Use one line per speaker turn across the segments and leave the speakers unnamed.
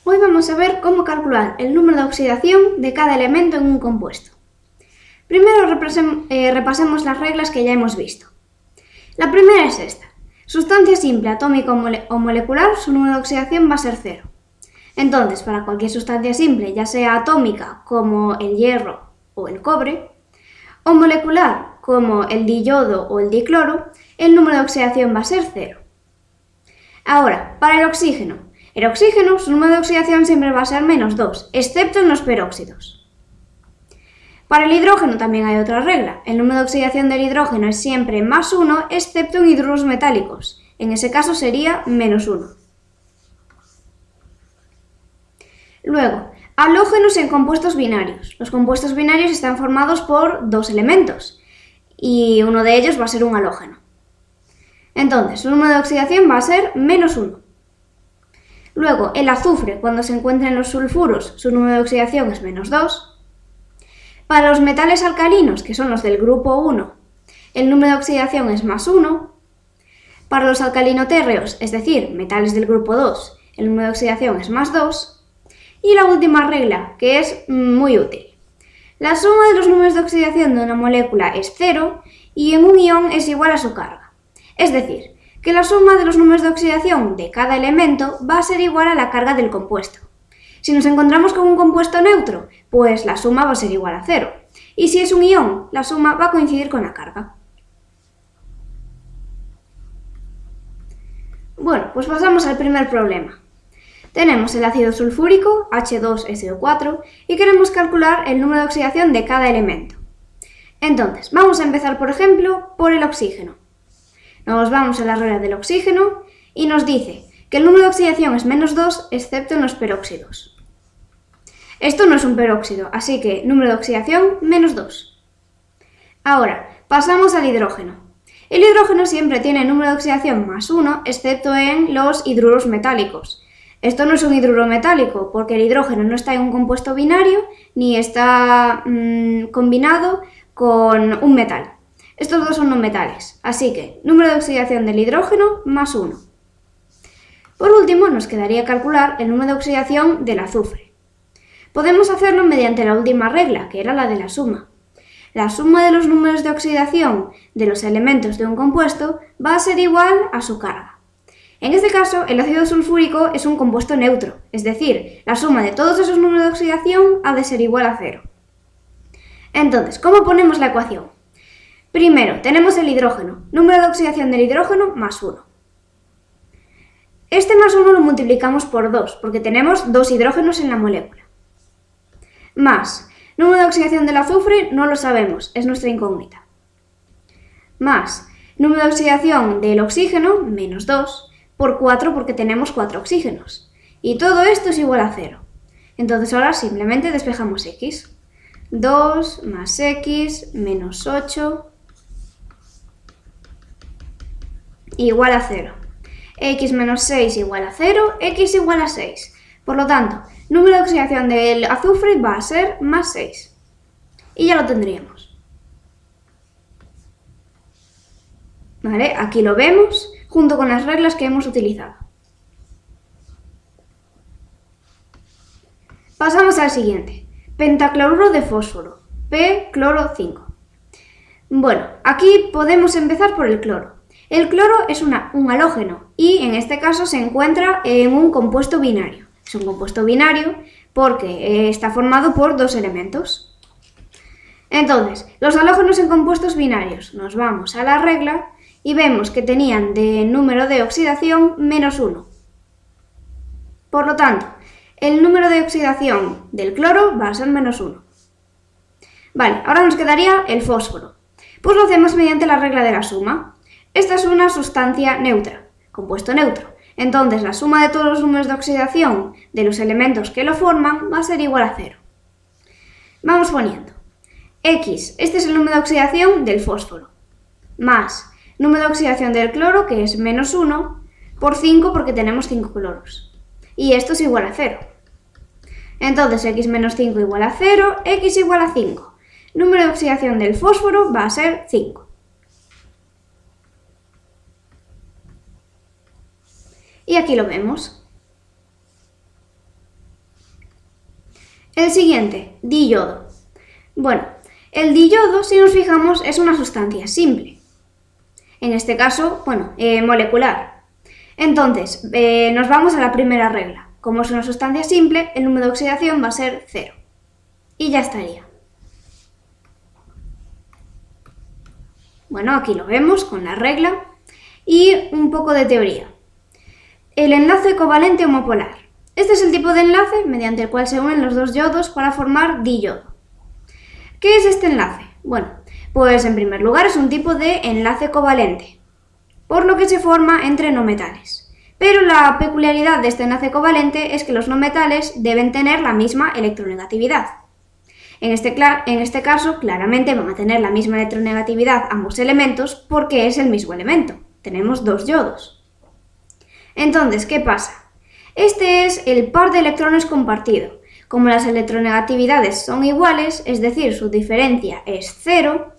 Hoy vamos a ver cómo calcular el número de oxidación de cada elemento en un compuesto. Primero repasemos las reglas que ya hemos visto. La primera es esta. Sustancia simple, atómica o molecular, su número de oxidación va a ser 0. Entonces, para cualquier sustancia simple, ya sea atómica como el hierro o el cobre, o molecular como el diyodo o el dicloro, el número de oxidación va a ser 0. Ahora, para el oxígeno, su número de oxidación siempre va a ser -2, excepto en los peróxidos. Para el hidrógeno también hay otra regla. El número de oxidación del hidrógeno es siempre +1, excepto en hidruros metálicos. En ese caso sería -1. Luego, halógenos en compuestos binarios. Los compuestos binarios están formados por dos elementos y uno de ellos va a ser un halógeno. Entonces, su número de oxidación va a ser -1. Luego, el azufre, cuando se encuentra en los sulfuros, su número de oxidación es -2. Para los metales alcalinos, que son los del grupo 1, el número de oxidación es +1. Para los alcalinotérreos, es decir, metales del grupo 2, el número de oxidación es +2. Y la última regla, que es muy útil. La suma de los números de oxidación de una molécula es 0 y en un ion es igual a su carga. Es decir, que la suma de los números de oxidación de cada elemento va a ser igual a la carga del compuesto. Si nos encontramos con un compuesto neutro, pues la suma va a ser igual a 0. Y si es un ion, la suma va a coincidir con la carga. Bueno, pues pasamos al primer problema. Tenemos el ácido sulfúrico, H2SO4, y queremos calcular el número de oxidación de cada elemento. Entonces, vamos a empezar, por ejemplo, por el oxígeno. Nos vamos a la regla del oxígeno y nos dice que el número de oxidación es -2, excepto en los peróxidos. Esto no es un peróxido, así que número de oxidación -2. Ahora, pasamos al hidrógeno. El hidrógeno siempre tiene número de oxidación +1, excepto en los hidruros metálicos. Esto no es un hidruro metálico, porque el hidrógeno no está en un compuesto binario, ni está combinado con un metal. Estos dos son no metales, así que número de oxidación del hidrógeno +1. Por último, nos quedaría calcular el número de oxidación del azufre. Podemos hacerlo mediante la última regla, que era la de la suma. La suma de los números de oxidación de los elementos de un compuesto va a ser igual a su carga. En este caso, el ácido sulfúrico es un compuesto neutro, es decir, la suma de todos esos números de oxidación ha de ser igual a 0. Entonces, ¿cómo ponemos la ecuación? Primero, tenemos el hidrógeno, número de oxidación del hidrógeno +1. Este +1 lo multiplicamos por 2, porque tenemos dos hidrógenos en la molécula. Más, número de oxidación del azufre no lo sabemos, es nuestra incógnita. Más, número de oxidación del oxígeno, -2, por 4 porque tenemos 4 oxígenos. Y todo esto es igual a 0. Entonces ahora simplemente despejamos x. 2 más x menos 8 igual a 0. X menos 6 igual a 0, x igual a 6. Por lo tanto, número de oxidación del azufre va a ser +6. Y ya lo tendríamos. ¿Vale? Aquí lo vemos junto con las reglas que hemos utilizado. Pasamos al siguiente. Pentacloruro de fósforo, P-cloro 5. Bueno, aquí podemos empezar por el cloro. El cloro es un halógeno y en este caso se encuentra en un compuesto binario. Es un compuesto binario porque está formado por dos elementos. Entonces, los halógenos en compuestos binarios, nos vamos a la regla y vemos que tenían de número de oxidación -1. Por lo tanto, el número de oxidación del cloro va a ser -1. Vale, ahora nos quedaría el fósforo. Pues lo hacemos mediante la regla de la suma. Esta es una sustancia neutra, compuesto neutro. Entonces, la suma de todos los números de oxidación de los elementos que lo forman va a ser igual a 0. Vamos poniendo x, este es el número de oxidación del fósforo, más número de oxidación del cloro, que es -1, por 5 porque tenemos 5 cloros. Y esto es igual a 0. Entonces, x menos 5 igual a 0, x igual a 5. Número de oxidación del fósforo va a ser 5. Y aquí lo vemos. El siguiente, diyodo. Bueno, el diyodo, si nos fijamos, es una sustancia simple. En este caso, molecular. Entonces, nos vamos a la primera regla. Como es una sustancia simple, el número de oxidación va a ser 0. Y ya estaría. Bueno, aquí lo vemos con la regla y un poco de teoría. El enlace covalente homopolar. Este es el tipo de enlace mediante el cual se unen los dos yodos para formar diyodo. ¿Qué es este enlace? Bueno, pues en primer lugar es un tipo de enlace covalente, por lo que se forma entre no metales. Pero la peculiaridad de este enlace covalente es que los no metales deben tener la misma electronegatividad. En este caso, claramente van a tener la misma electronegatividad ambos elementos porque es el mismo elemento. Tenemos dos yodos. Entonces, ¿qué pasa? Este es el par de electrones compartido. Como las electronegatividades son iguales, es decir, su diferencia es 0,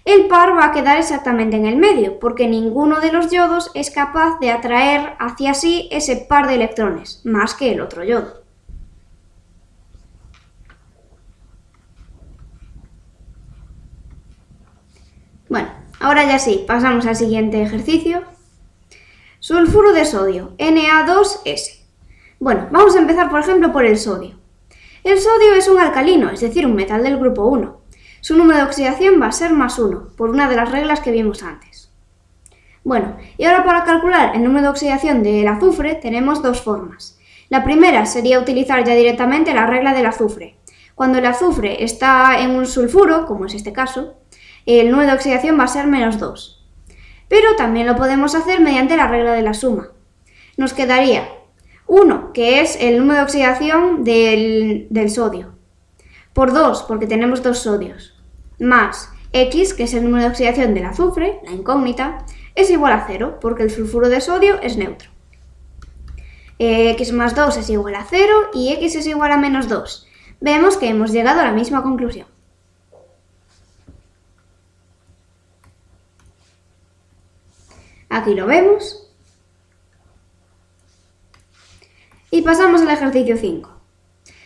el par va a quedar exactamente en el medio, porque ninguno de los yodos es capaz de atraer hacia sí ese par de electrones, más que el otro yodo. Bueno, ahora ya sí, pasamos al siguiente ejercicio. Sulfuro de sodio, Na2S. Bueno, vamos a empezar por ejemplo por el sodio. El sodio es un alcalino, es decir, un metal del grupo 1. Su número de oxidación va a ser +1, por una de las reglas que vimos antes. Bueno, y ahora para calcular el número de oxidación del azufre tenemos dos formas. La primera sería utilizar ya directamente la regla del azufre. Cuando el azufre está en un sulfuro, como es este caso, el número de oxidación va a ser -2. Pero también lo podemos hacer mediante la regla de la suma. Nos quedaría 1, que es el número de oxidación del sodio, por 2, porque tenemos dos sodios, más X, que es el número de oxidación del azufre, la incógnita, es igual a 0, porque el sulfuro de sodio es neutro. X más 2 es igual a 0 y X es igual a -2. Vemos que hemos llegado a la misma conclusión. Aquí lo vemos. Y pasamos al ejercicio 5.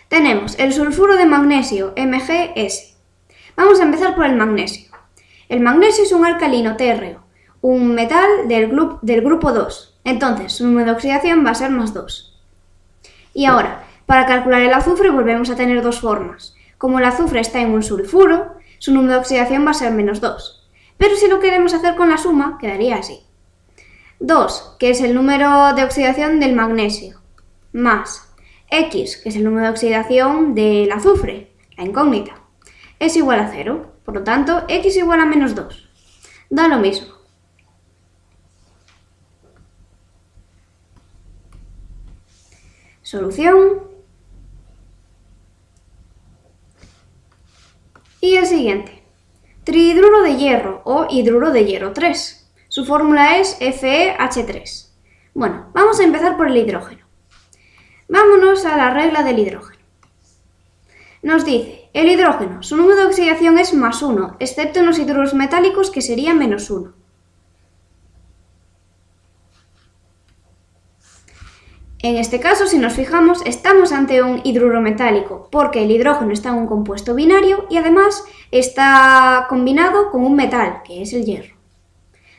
Tenemos el sulfuro de magnesio, MgS. Vamos a empezar por el magnesio. El magnesio es un alcalino térreo, un metal del grupo 2. Entonces, su número de oxidación va a ser +2. Y ahora, para calcular el azufre volvemos a tener dos formas. Como el azufre está en un sulfuro, su número de oxidación va a ser -2. Pero si lo queremos hacer con la suma, quedaría así. 2, que es el número de oxidación del magnesio, más X, que es el número de oxidación del azufre, la incógnita, es igual a 0. Por lo tanto, X igual a -2. Da lo mismo. Solución. Y el siguiente. Trihidruro de hierro o hidruro de hierro 3. Su fórmula es FeH3. Bueno, vamos a empezar por el hidrógeno. Vámonos a la regla del hidrógeno. Nos dice, el hidrógeno, su número de oxidación es +1, excepto en los hidruros metálicos que sería -1. En este caso, si nos fijamos, estamos ante un hidruro metálico, porque el hidrógeno está en un compuesto binario y además está combinado con un metal, que es el hierro.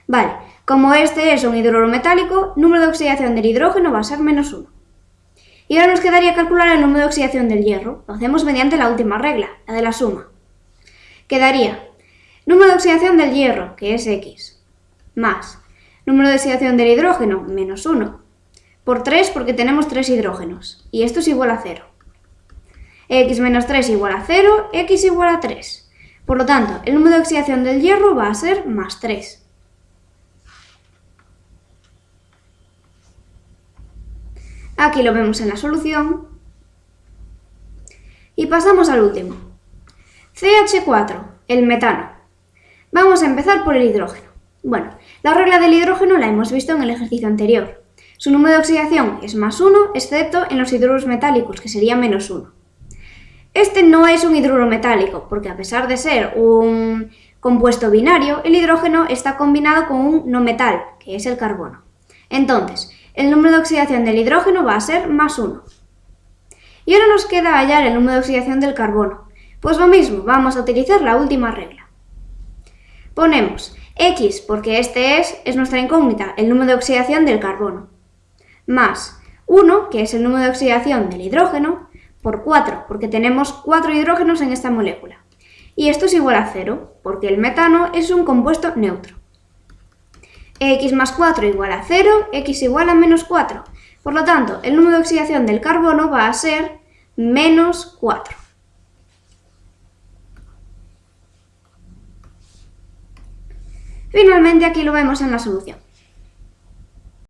Vale, como este es un hidruro metálico, número de oxidación del hidrógeno va a ser -1. Y ahora nos quedaría calcular el número de oxidación del hierro. Lo hacemos mediante la última regla, la de la suma. Quedaría número de oxidación del hierro, que es X, más número de oxidación del hidrógeno, -1, por 3 porque tenemos 3 hidrógenos, y esto es igual a 0. X menos 3 igual a 0, X igual a 3. Por lo tanto, el número de oxidación del hierro va a ser +3. Aquí lo vemos en la solución. Y pasamos al último. CH4, el metano. Vamos a empezar por el hidrógeno. Bueno, la regla del hidrógeno la hemos visto en el ejercicio anterior. Su número de oxidación es +1, excepto en los hidruros metálicos, que sería -1. Este no es un hidruro metálico, porque a pesar de ser un compuesto binario, el hidrógeno está combinado con un no metal, que es el carbono. Entonces, el número de oxidación del hidrógeno va a ser +1. Y ahora nos queda hallar el número de oxidación del carbono. Pues lo mismo, vamos a utilizar la última regla. Ponemos X, porque este es nuestra incógnita, el número de oxidación del carbono, más 1, que es el número de oxidación del hidrógeno, por 4, porque tenemos 4 hidrógenos en esta molécula. Y esto es igual a 0, porque el metano es un compuesto neutro. X más 4 igual a 0, X igual a menos 4. Por lo tanto, el número de oxidación del carbono va a ser menos 4. Finalmente aquí lo vemos en la solución.